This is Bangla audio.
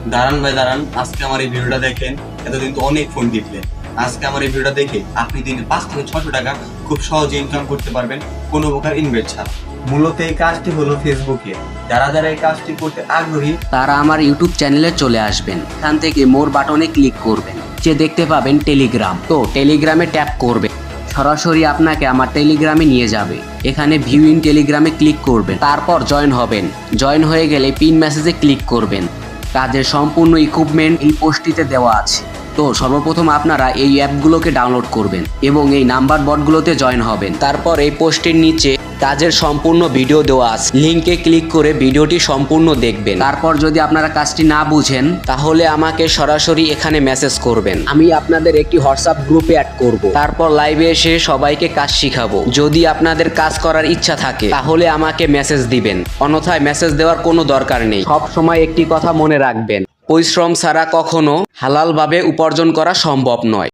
দাঁড়ান ভাই দাঁড়ান, আজকে আমার এই ভিডিওটা দেখেন। এতদিন তো অনেক ফোন টিপলেন, আজকে আমার এই ভিডিওটা দেখে আপনি দিনে 5 থেকে 600 টাকা খুব সহজে ইনকাম করতে পারবেন কোনো প্রকার ইনভেস্ট ছাড়া। মূলত এই কাজটি হলো ফেসবুকে। যারা যারা এই কাজটি করতে আগ্রহী তারা আমার ইউটিউব চ্যানেলে চলে আসবেন। এখান থেকে মোর বাটনে ক্লিক করবেন, যে দেখতে পাবেন টেলিগ্রাম। তো টেলিগ্রামে ট্যাপ করবেন, সরাসরি আপনাকে আমার টেলিগ্রামে নিয়ে যাবে। এখানে ভিউ ইন টেলিগ্রামে ক্লিক করবেন, তারপর জয়েন হবেন। জয়েন হয়ে গেলে পিন মেসেজে ক্লিক করবেন। কাজের সম্পূর্ণ ইকুইপমেন্ট এই পোস্টটিতে দেওয়া আছে। তো সর্বপ্রথম আপনারা এই অ্যাপগুলোকে ডাউনলোড করবেন এবং এই নাম্বার বটগুলোতে জয়েন হবেন। তারপর এই পোস্টের নিচে কাজের সম্পূর্ণ ভিডিও দেওয়া আছে, লিঙ্কে ক্লিক করে ভিডিওটি সম্পূর্ণ দেখবেন। তারপর যদি আপনারা কাজটি না বুঝেন তাহলে আমাকে সরাসরি এখানে মেসেজ করবেন, আমি আপনাদের একটি হোয়াটসঅ্যাপ গ্রুপে অ্যাড করব। তারপর লাইভে এসে সবাইকে কাজ শিখাবো। যদি আপনাদের কাজ করার ইচ্ছা থাকে তাহলে আমাকে মেসেজ দিবেন, অন্যথায় মেসেজ দেওয়ার কোনো দরকার নেই। সব সময় একটি কথা মনে রাখবেন, পরিশ্রম ছাড়া কখনো হালালভাবে উপার্জন করা সম্ভব নয়।